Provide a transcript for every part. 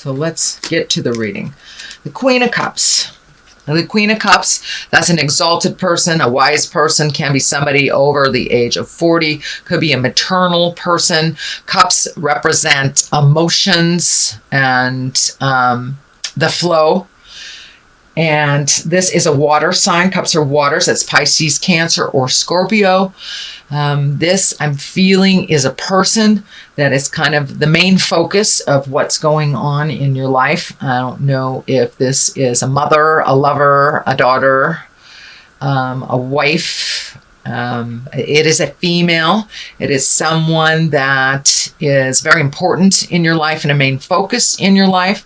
So let's get to the reading. The Queen of Cups. Now, the Queen of Cups, that's an exalted person, a wise person, can be somebody over the age of 40, could be a maternal person. Cups represent emotions and the flow. And this is a water sign. Cups are waters. That's Pisces, Cancer, or Scorpio. This, I'm feeling, is a person that is kind of the main focus of what's going on in your life. I don't know if this is a mother, a lover, a daughter, a wife. It is a female. It is someone that is very important in your life and a main focus in your life.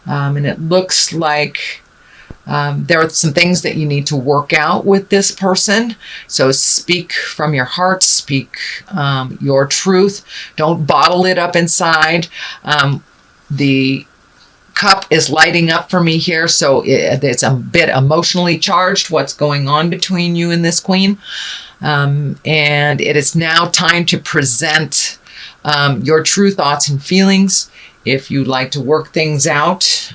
And it looks like there are some things that you need to work out with this person. So speak from your heart, speak your truth. Don't bottle it up inside. The cup is lighting up for me here, so it's a bit emotionally charged, what's going on between you and this queen. And it is now time to present your true thoughts and feelings. If you'd like to work things out,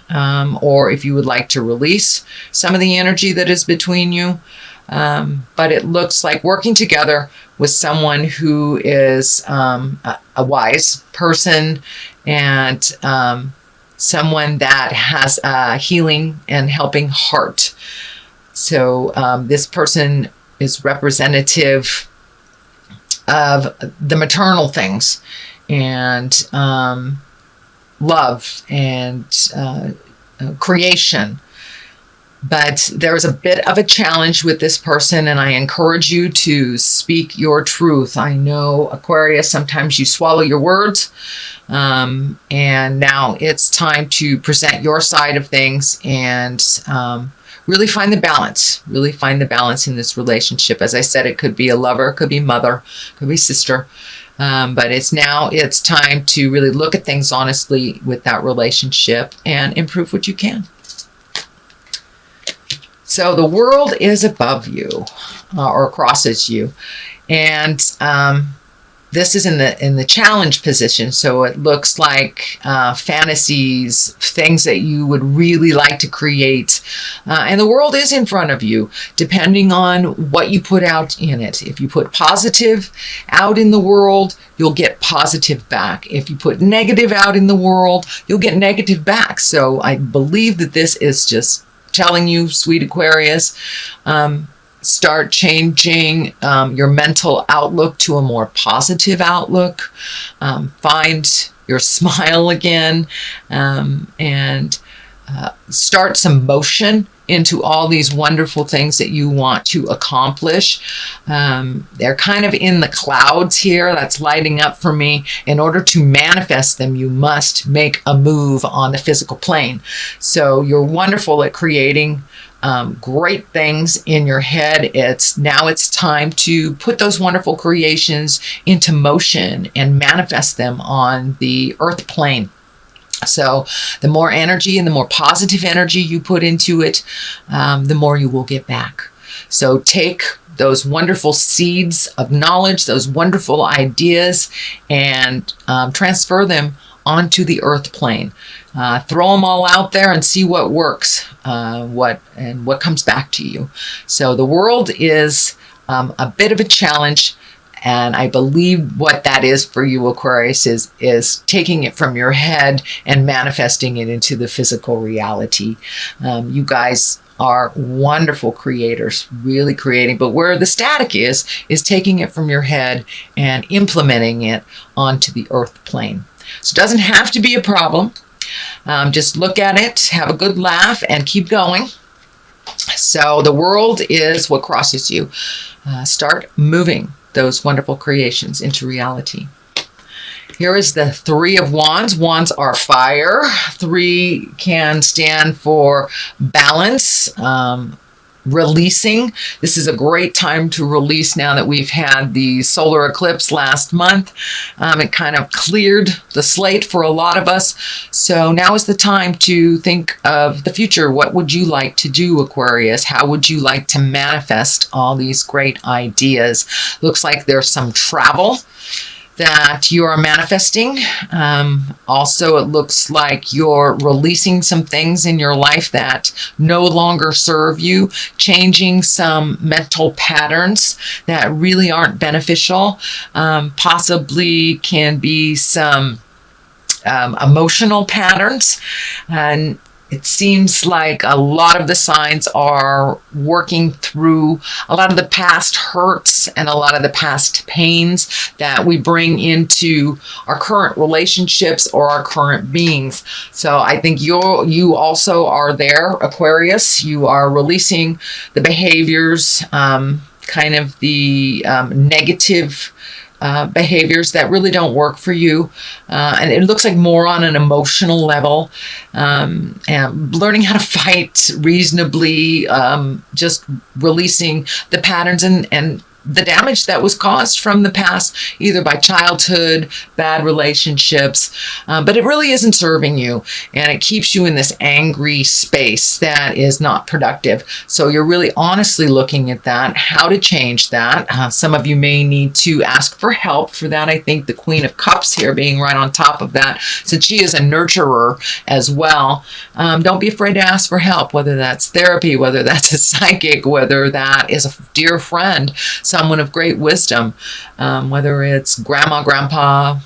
or if you would like to release some of the energy that is between you. But it looks like working together with someone who is a wise person and someone that has a healing and helping heart. So this person is representative of the maternal things and love and creation. But there is a bit of a challenge with this person, and I encourage you to speak your truth. I know, Aquarius, sometimes you swallow your words, and now it's time to present your side of things and really find the balance. Really find the balance in this relationship. As I said, it could be a lover, it could be mother, it could be sister. But it's time to really look at things honestly with that relationship and improve what you can. So the world is above you or crosses you. And this is in the challenge position. So it looks like fantasies, things that you would really like to create. And the world is in front of you, depending on what you put out in it. If you put positive out in the world, you'll get positive back. If you put negative out in the world, you'll get negative back. So I believe that this is just telling you, sweet Aquarius, start changing your mental outlook to a more positive outlook. Find your smile again, and start some motion into all these wonderful things that you want to accomplish. They're kind of in the clouds here. That's lighting up for me. In order to manifest them, you must make a move on the physical plane. So you're wonderful at creating great things in your head. Now it's time to put those wonderful creations into motion and manifest them on the earth plane. So the more energy and the more positive energy you put into it, the more you will get back. So take those wonderful seeds of knowledge, those wonderful ideas, and transfer them onto the earth plane. Throw them all out there and see what works, what comes back to you. So the world is a bit of a challenge. And I believe what that is for you, Aquarius, is taking it from your head and manifesting it into the physical reality. You guys are wonderful creators, really creating. But where the static is taking it from your head and implementing it onto the earth plane. So it doesn't have to be a problem. Just look at it, have a good laugh, and keep going. So the world is what crosses you. Start moving those wonderful creations into reality. Here is the Three of Wands. Wands are fire. 3 can stand for balance, releasing. This is a great time to release now that we've had the solar eclipse last month. It kind of cleared the slate for a lot of us. So now is the time to think of the future. What would you like to do, Aquarius? How would you like to manifest all these great ideas? Looks like there's some travel that you are manifesting. Also, it looks like you're releasing some things in your life that no longer serve you, changing some mental patterns that really aren't beneficial, possibly can be some emotional patterns. And it seems like a lot of the signs are working through a lot of the past hurts and a lot of the past pains that we bring into our current relationships or our current beings. So I think you also are there, Aquarius. You are releasing the behaviors, kind of the negative behaviors that really don't work for you. And it looks like more on an emotional level, and learning how to fight reasonably, just releasing the patterns and the damage that was caused from the past, either by childhood, bad relationships, but it really isn't serving you, and it keeps you in this angry space that is not productive. So you're really honestly looking at that, how to change that. Some of you may need to ask for help for that. I think the Queen of Cups here being right on top of that, since she is a nurturer as well. Don't be afraid to ask for help, whether that's therapy, whether that's a psychic, whether that is a dear friend, someone of great wisdom, whether it's grandma, grandpa,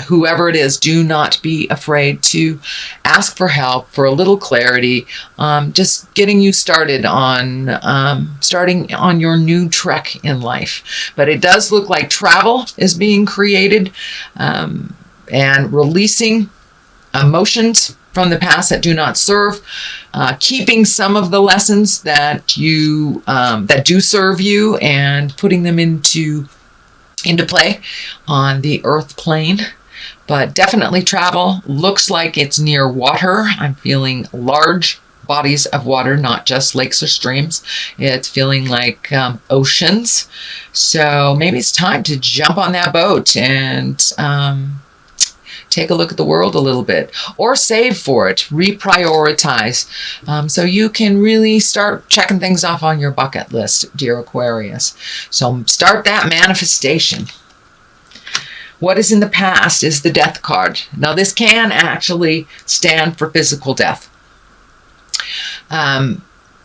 whoever it is. Do not be afraid to ask for help, for a little clarity, just getting you started on starting on your new trek in life. But it does look like travel is being created, and releasing emotions from the past that do not serve, keeping some of the lessons that you that do serve you, and putting them into play on the earth plane. But definitely travel. Looks like it's near water. I'm feeling large bodies of water, not just lakes or streams. It's feeling like oceans. So maybe it's time to jump on that boat and take a look at the world a little bit, or save for it, reprioritize, so you can really start checking things off on your bucket list, dear Aquarius. So start that manifestation. What is in the past is the Death card. Now this can actually stand for physical death.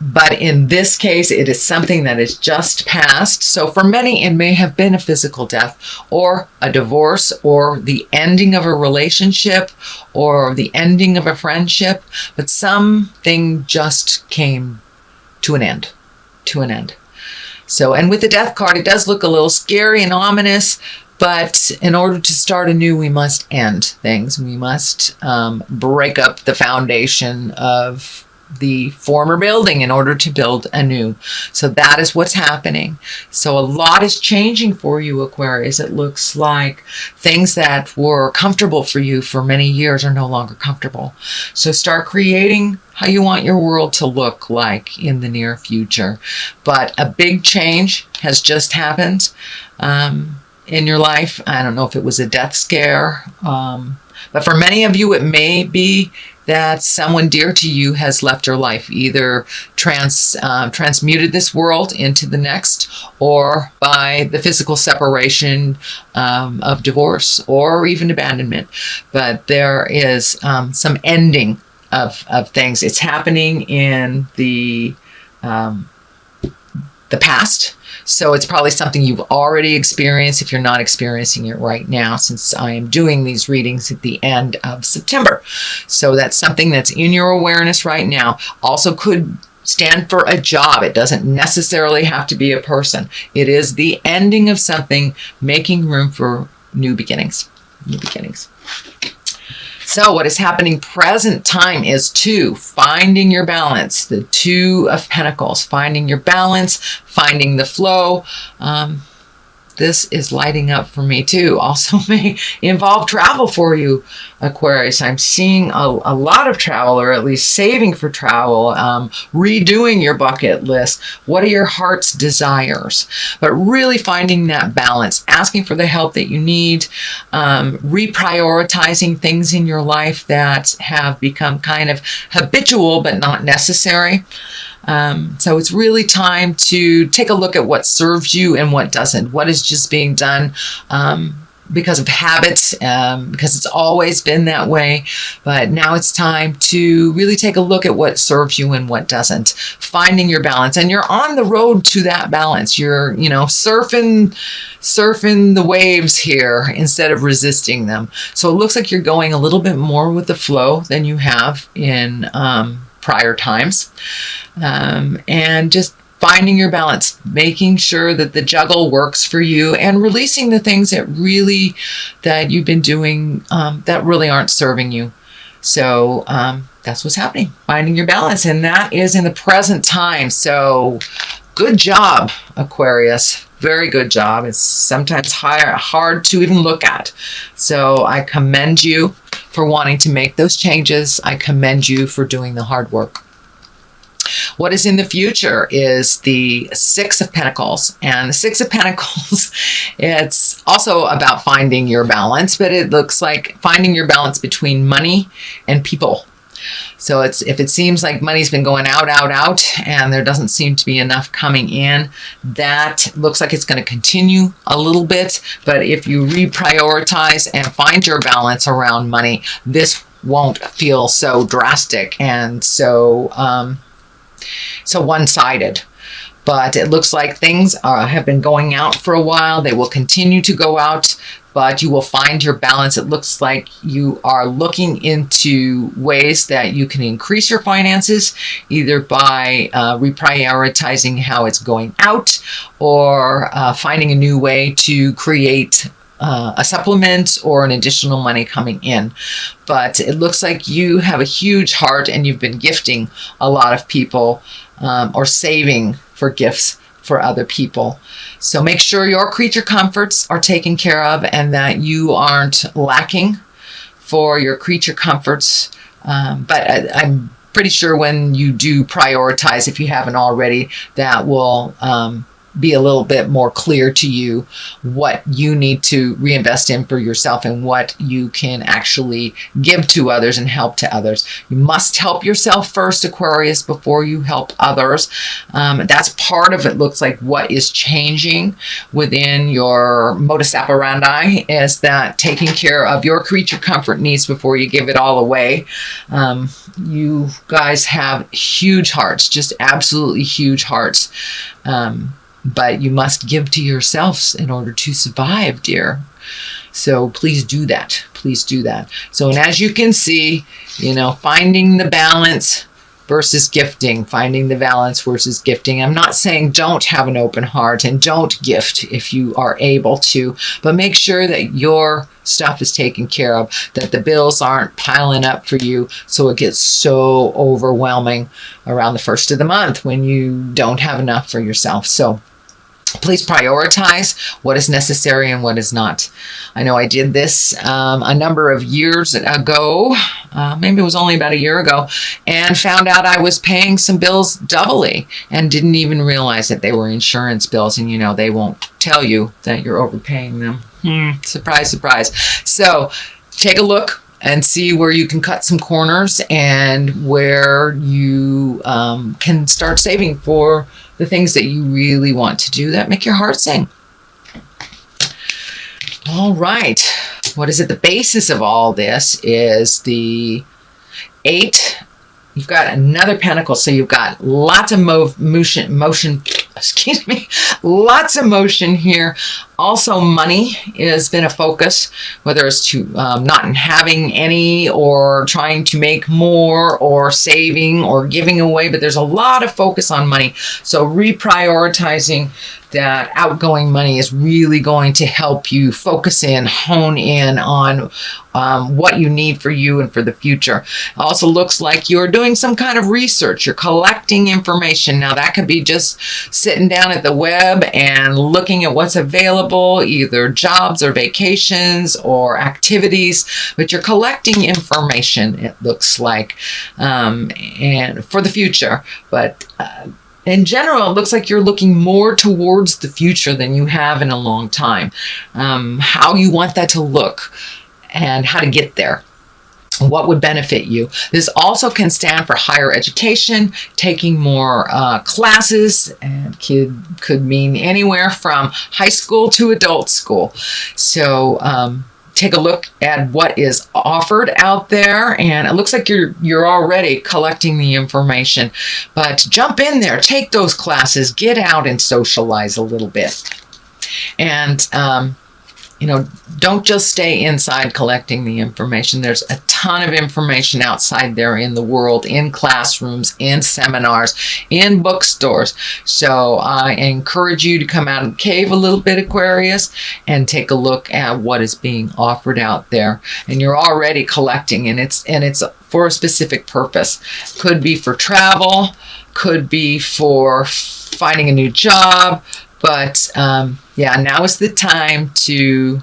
But in this case, it is something that is just passed. So for many, it may have been a physical death, or a divorce, or the ending of a relationship, or the ending of a friendship. But something just came to an end. So, and with the Death card, it does look a little scary and ominous. But in order to start anew, we must end things. We must break up the foundation of the former building in order to build anew. So that is what's happening. So a lot is changing for you, Aquarius. It looks like things that were comfortable for you for many years are no longer comfortable. So start creating how you want your world to look like in the near future. But a big change has just happened in your life. I don't know if it was a death scare, but for many of you, it may be that someone dear to you has left your life, either transmuted this world into the next, or by the physical separation of divorce, or even abandonment. But there is some ending of things. It's happening in the past. So it's probably something you've already experienced if you're not experiencing it right now, since I am doing these readings at the end of September. So that's something that's in your awareness right now. Also could stand for a job. It doesn't necessarily have to be a person. It is the ending of something, making room for new beginnings. So what is happening present time is 2, finding your balance. The 2 of Pentacles, finding your balance, finding the flow. This is lighting up for me too. Also may involve travel for you, Aquarius. I'm seeing a lot of travel, or at least saving for travel, redoing your bucket list. What are your heart's desires? But really finding that balance, asking for the help that you need, reprioritizing things in your life that have become kind of habitual but not necessary. So it's really time to take a look at what serves you and what doesn't. What is just being done because of habits, because it's always been that way. But now it's time to really take a look at what serves you and what doesn't. Finding your balance, and you're on the road to that balance. You're, surfing the waves here instead of resisting them. So it looks like you're going a little bit more with the flow than you have in prior times, and just finding your balance, making sure that the juggle works for you, and releasing the things that you've been doing that really aren't serving you. So that's what's happening, finding your balance, and that is in the present time. So good job, Aquarius. Very good job. It's sometimes hard to even look at. So I commend you for wanting to make those changes. I commend you for doing the hard work. What is in the future is the Six of Pentacles. And the Six of Pentacles, it's also about finding your balance, but it looks like finding your balance between money and people. So if it seems like money's been going out, and there doesn't seem to be enough coming in, that looks like it's going to continue a little bit. But if you reprioritize and find your balance around money, this won't feel so drastic and so one-sided. But it looks like things have been going out for a while. They will continue to go out, but you will find your balance. It looks like you are looking into ways that you can increase your finances, either by reprioritizing how it's going out, or finding a new way to create a supplement or an additional money coming in. But it looks like you have a huge heart, and you've been gifting a lot of people, or saving for gifts for other people. So make sure your creature comforts are taken care of, and that you aren't lacking for your creature comforts. But I'm pretty sure when you do prioritize, if you haven't already, that will be a little bit more clear to you what you need to reinvest in for yourself, and what you can actually give to others and help to others. You must help yourself first, Aquarius, before you help others. That's part of it. Looks like what is changing within your modus operandi is that taking care of your creature comfort needs before you give it all away. You guys have huge hearts, just absolutely huge hearts. But you must give to yourselves in order to survive, dear. So please do that. Please do that. So, and as you can see, finding the balance versus gifting, finding the balance versus gifting. I'm not saying don't have an open heart and don't gift if you are able to, but make sure that your stuff is taken care of, that the bills aren't piling up for you so it gets so overwhelming around the first of the month when you don't have enough for yourself. So please prioritize what is necessary and what is not. I know I did this a number of years ago, maybe it was only about a year ago, and found out I was paying some bills doubly and didn't even realize that they were insurance bills. And they won't tell you that you're overpaying them. Surprise, surprise. So take a look and see where you can cut some corners, and where you can start saving for the things that you really want to do that make your heart sing. All right. What is it? The basis of all this is the 8. You've got another pentacle, so you've got lots of motion, excuse me, lots of motion here. Also, money has been a focus, whether it's to not having any, or trying to make more, or saving, or giving away, but there's a lot of focus on money. So reprioritizing that outgoing money is really going to help you focus in, hone in on what you need for you and for the future. It also looks like you're doing some kind of research. You're collecting information. Now that could be just sitting down at the web and looking at what's available, either jobs or vacations or activities, but you're collecting information, it looks like, and for the future. But in general, it looks like you're looking more towards the future than you have in a long time. How you want that to look and how to get there. what would benefit you. This also can stand for higher education, taking more classes, and could mean anywhere from high school to adult school. So take a look at what is offered out there, and it looks like you're already collecting the information. But jump in there, take those classes, get out and socialize a little bit. And don't just stay inside collecting the information. There's a ton of information outside there in the world, in classrooms, in seminars, in bookstores. So I encourage you to come out of the cave a little bit, Aquarius, and take a look at what is being offered out there. And you're already collecting, and it's for a specific purpose. Could be for travel, could be for finding a new job, but now is the time to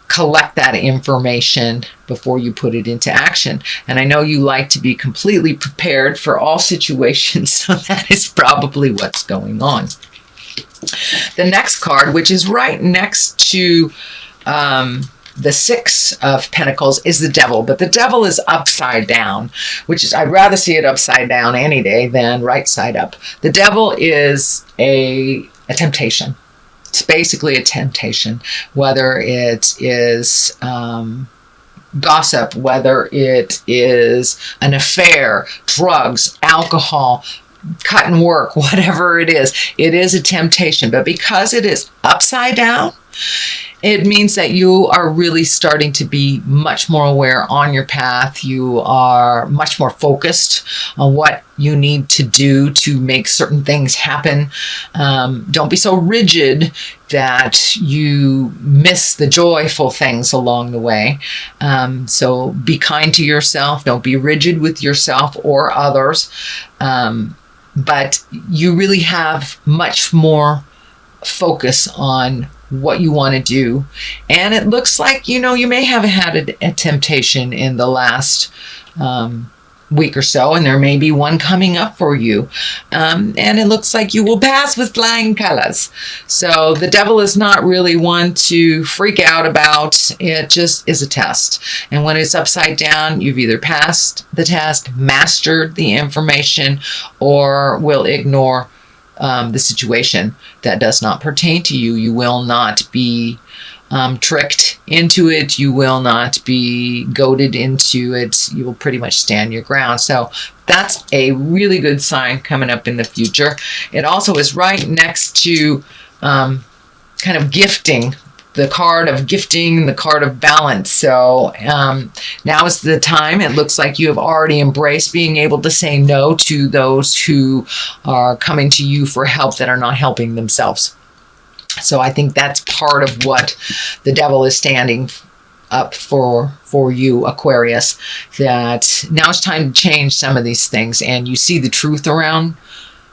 collect that information before you put it into action. And I know you like to be completely prepared for all situations, so that is probably what's going on. The next card, which is right next to the Six of Pentacles, is the Devil. But the Devil is upside down, which is, I'd rather see it upside down any day than right side up. The Devil is a temptation. It's basically a temptation, whether it is gossip, whether it is an affair, drugs, alcohol, cut and work, whatever it is a temptation. But because it is upside down, it means that you are really starting to be much more aware on your path. You are much more focused on what you need to do to make certain things happen. Don't be so rigid that you miss the joyful things along the way. So be kind to yourself. Don't be rigid with yourself or others. But you really have much more focus on what you want to do. And it looks like, you may have had a temptation in the last week or so, and there may be one coming up for you. And it looks like you will pass with flying colors. So the Devil is not really one to freak out about. It just is a test. And when it's upside down, you've either passed the test, mastered the information, or will ignore the situation that does not pertain to you. You will not be tricked into it. You will not be goaded into it. You will pretty much stand your ground. So that's a really good sign coming up in the future. It also is right next to kind of gifting. The card of gifting, the card of balance. So now is the time. It looks like you have already embraced being able to say no to those who are coming to you for help that are not helping themselves. So I think that's part of what the Devil is standing up for you, Aquarius, that now it's time to change some of these things, and you see the truth around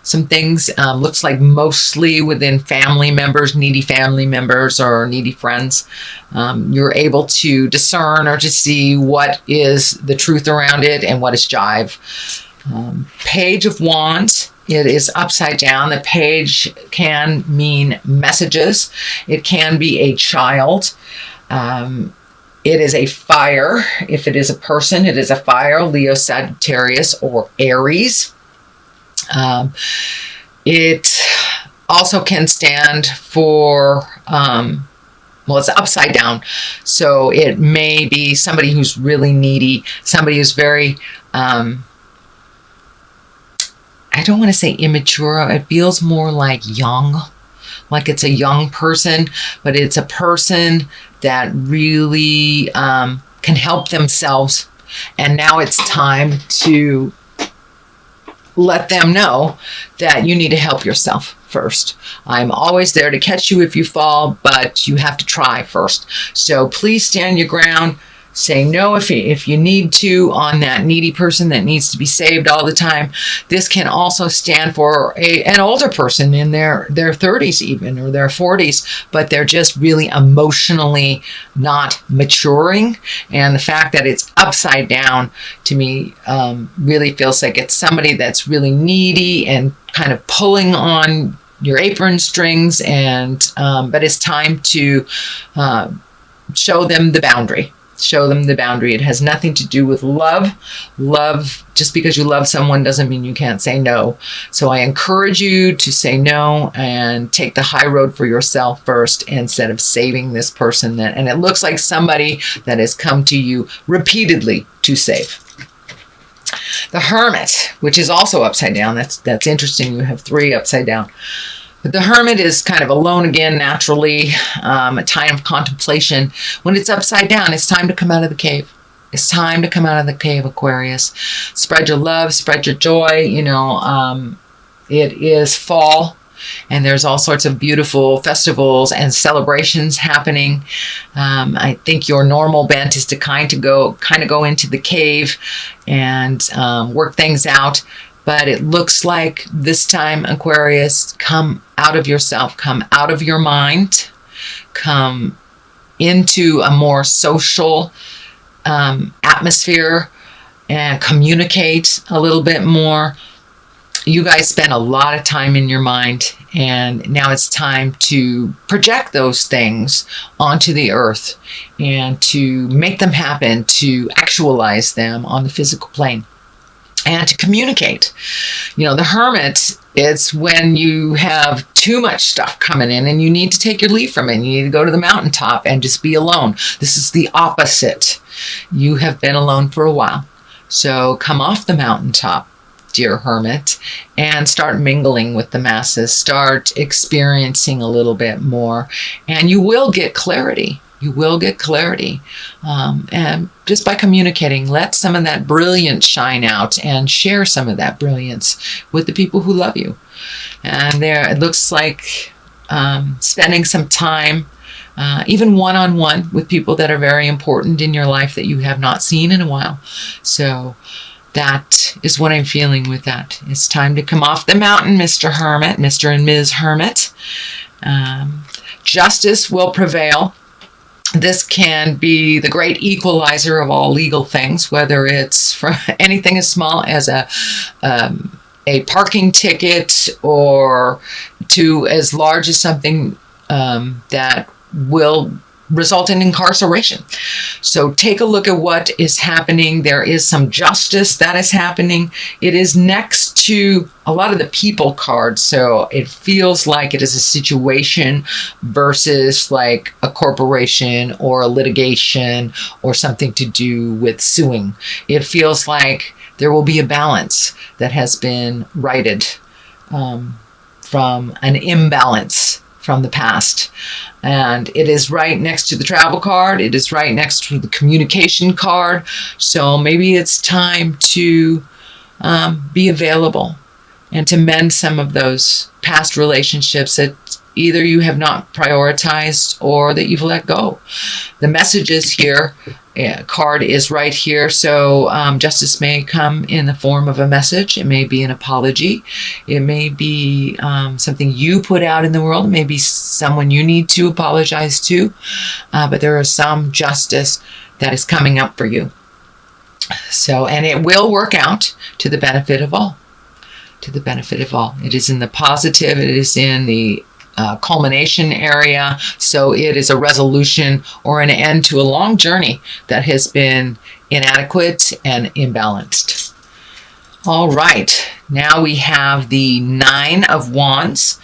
some things. Looks like mostly within family members, needy family members or needy friends. You're able to discern or to see what is the truth around it and what is jive. Page of Wands. It is upside down. The page can mean messages. It can be a child. It is a fire. If it is a person, it is a fire. Leo, Sagittarius, or Aries. It also can stand for, it's upside down. So it may be somebody who's really needy, somebody who's very, I don't want to say immature. It feels more like young, like it's a young person, but it's a person that really can help themselves. And now it's time to let them know that you need to help yourself first. I'm always there to catch you if you fall, but you have to try first. So please stand your ground. Say no if you need to on that needy person that needs to be saved all the time. This can also stand for an older person in their 30s even, or their 40s, but they're just really emotionally not maturing. And the fact that it's upside down to me really feels like it's somebody that's really needy and kind of pulling on your apron strings, and but it's time to show them the boundary. Show them the boundary. It has nothing to do with love. Love, just because you love someone doesn't mean you can't say no. So I encourage you to say no and take the high road for yourself first instead of saving this person. And it looks like somebody that has come to you repeatedly to save. The Hermit, which is also upside down. That's interesting. You have 3 upside down. But the Hermit is kind of alone again, naturally, a time of contemplation. When it's upside down, it's time to come out of the cave. It's time to come out of the cave, Aquarius. Spread your love, spread your joy. It is fall, and there's all sorts of beautiful festivals and celebrations happening. I think your normal bent is to kind of go into the cave and work things out. But it looks like this time, Aquarius, come out of yourself, come out of your mind, come into a more social atmosphere and communicate a little bit more. You guys spend a lot of time in your mind, and now it's time to project those things onto the earth and to make them happen, to actualize them on the physical plane. And to communicate. The Hermit, it's when you have too much stuff coming in and you need to take your leave from it. You need to go to the mountaintop and just be alone. This is the opposite. You have been alone for a while. So come off the mountaintop, dear Hermit, and start mingling with the masses. Start experiencing a little bit more. And you will get clarity. You will get clarity. And just by communicating, let some of that brilliance shine out and share some of that brilliance with the people who love you. And it looks like spending some time, even one-on-one with people that are very important in your life that you have not seen in a while. So that is what I'm feeling with that. It's time to come off the mountain, Mr. Hermit, Mr. and Ms. Hermit. Justice will prevail. This can be the great equalizer of all legal things, whether it's for anything as small as a parking ticket or to as large as something that will result in incarceration. So take a look at what is happening. There is some justice that is happening. It is next to a lot of the people cards. So it feels like it is a situation versus like a corporation or a litigation or something to do with suing. It feels like there will be a balance that has been righted from an imbalance from the past. And it is right next to the travel card. It is right next to the communication card. So maybe it's time to be available and to mend some of those past relationships that either you have not prioritized or that you've let go. The messages here, card is right here. So justice may come in the form of a message. It may be an apology. It may be something you put out in the world. It may be someone you need to apologize to. But there is some justice that is coming up for you. So, and it will work out to the benefit of all. To the benefit of all. It is in the positive. It is in the culmination area. So it is a resolution or an end to a long journey that has been inadequate and imbalanced. All right. Now we have the 9 of Wands.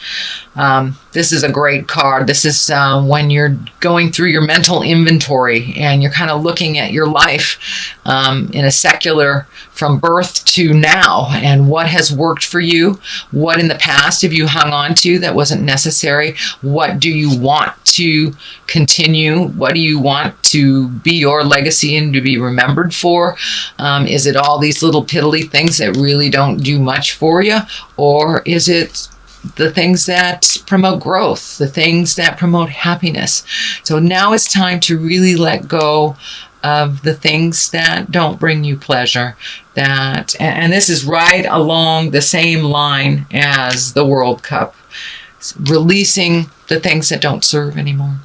This is a great card. This is when you're going through your mental inventory and you're kind of looking at your life in a secular from birth to now and what has worked for you, what in the past have you hung on to that wasn't necessary, what do you want to continue, what do you want to be your legacy and to be remembered for? Is it all these little piddly things that really don't do much for you, or is it the things that promote growth, the things that promote happiness? So now it's time to really let go of the things that don't bring you pleasure. And this is right along the same line as the World Cup, releasing the things that don't serve anymore.